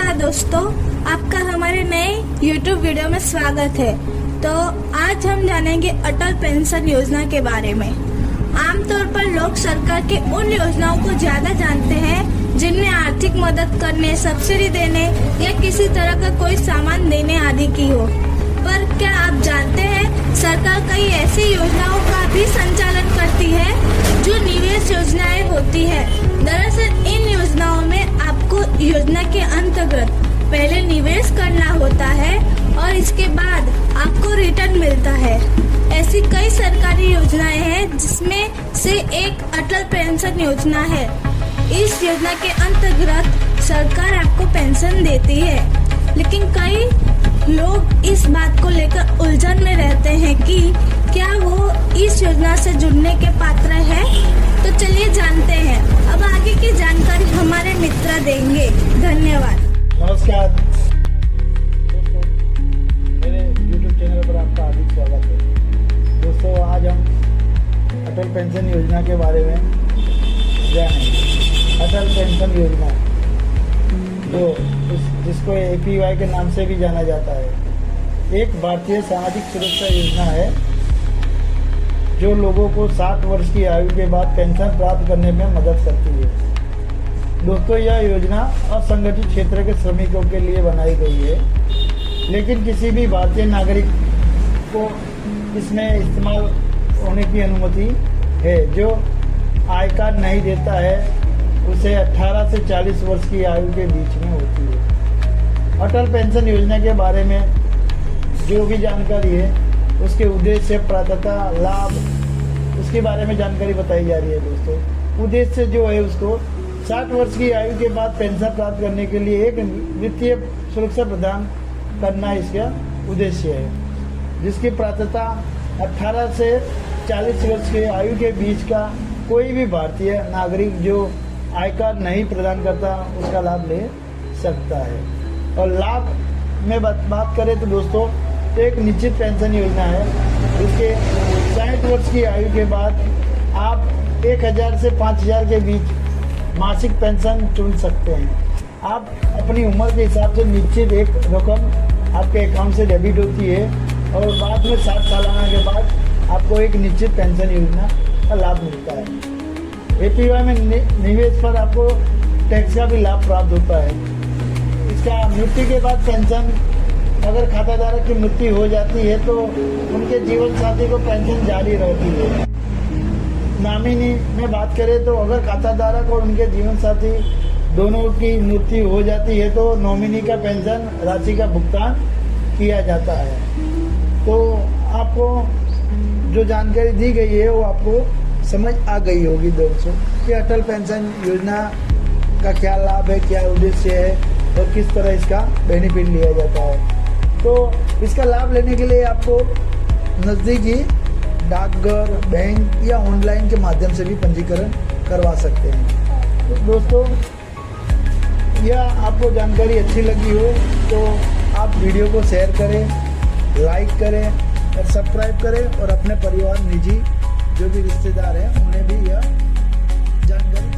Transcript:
नमस्कार दोस्तों, आपका हमारे नए YouTube वीडियो में स्वागत है। तो आज हम जानेंगे अटल पेंशन योजना के बारे में। आमतौर पर लोग सरकार के उन योजनाओं को ज्यादा जानते हैं जिनमें आर्थिक मदद करने, सब्सिडी देने या किसी तरह का कोई सामान देने आदि की हो। पर क्या आप जानते हैं सरकार कई ऐसी योजनाओं का भी संचालन करती है जो निवेश योजनाएं होती है। दरअसल इन योजनाओं में आपको योजना के अंतर्गत पहले निवेश करना होता है और इसके बाद आपको रिटर्न मिलता है। ऐसी कई सरकारी योजनाएं हैं जिसमें से एक अटल पेंशन योजना है। इस योजना के अंतर्गत सरकार आपको पेंशन देती है, लेकिन कई लोग इस बात को लेकर उलझन में रहते हैं कि क्या वो इस योजना से जुड़ने के पात्र है। तो चलिए जानते हैं। अब आगे की जानकारी हमारे मित्र देंगे। धन्यवाद। नमस्कार दोस्तों, मेरे YouTube चैनल पर आपका हार्दिक स्वागत है। दोस्तों, आज हम अटल पेंशन योजना के बारे में जानेंगे। अटल पेंशन योजना जिसको APY के नाम से भी जाना जाता है, एक भारतीय सामाजिक सुरक्षा योजना है जो लोगों को 60 वर्ष की आयु के बाद पेंशन प्राप्त करने में मदद करती है। दोस्तों, यह योजना असंगठित क्षेत्र के श्रमिकों के लिए बनाई गई है, लेकिन किसी भी भारतीय नागरिक को इसमें इस्तेमाल होने की अनुमति है जो आय कार्ड नहीं देता है। उसे 18 से 40 वर्ष की आयु के बीच में होती है। अटल पेंशन योजना के बारे में जो भी जानकारी है, उसके उद्देश्य, पात्रता, लाभ, उसके बारे में जानकारी बताई जा रही है। दोस्तों, उद्देश्य जो है उसको 60 वर्ष की आयु के बाद पेंशन प्राप्त करने के लिए एक वित्तीय सुरक्षा प्रदान करना इसका उद्देश्य है, जिसकी पात्रता 18 से 40 वर्ष के आयु के बीच का कोई भी भारतीय नागरिक जो आय कार्ड नहीं प्रदान करता उसका लाभ ले सकता है। और लाभ में बात करें तो दोस्तों, एक निश्चित पेंशन योजना है जिसके 60 वर्ष की आयु के बाद आप 1000 से 5000 के बीच मासिक पेंशन चुन सकते हैं। आप अपनी उम्र के हिसाब से निश्चित एक रकम आपके अकाउंट से डेबिट होती है और बाद में 60 सालाना के बाद आपको एक निश्चित पेंशन योजना का लाभ मिलता है। APY में निवेश पर आपको टैक्स का भी लाभ प्राप्त होता है। इसका मृत्यु के बाद पेंशन, अगर खाताधारक की मृत्यु हो जाती है तो उनके जीवन साथी को पेंशन जारी रहती है। नॉमिनी में बात करें तो अगर खाताधारक और उनके जीवन साथी दोनों की मृत्यु हो जाती है तो नॉमिनी का पेंशन राशि का भुगतान किया जाता है। तो आपको जो जानकारी दी गई है वो आपको समझ आ गई होगी दोस्तों कि अटल पेंशन योजना का क्या लाभ है, क्या उद्देश्य है और किस तरह इसका बेनिफिट लिया जाता है। तो इसका लाभ लेने के लिए आपको नज़दीकी डाकघर, बैंक या ऑनलाइन के माध्यम से भी पंजीकरण करवा सकते हैं। तो दोस्तों, यह आपको जानकारी अच्छी लगी हो तो आप वीडियो को शेयर करें, लाइक करें और सब्सक्राइब करें और अपने परिवार, निजी जो भी रिश्तेदार हैं उन्हें भी यह जानकारी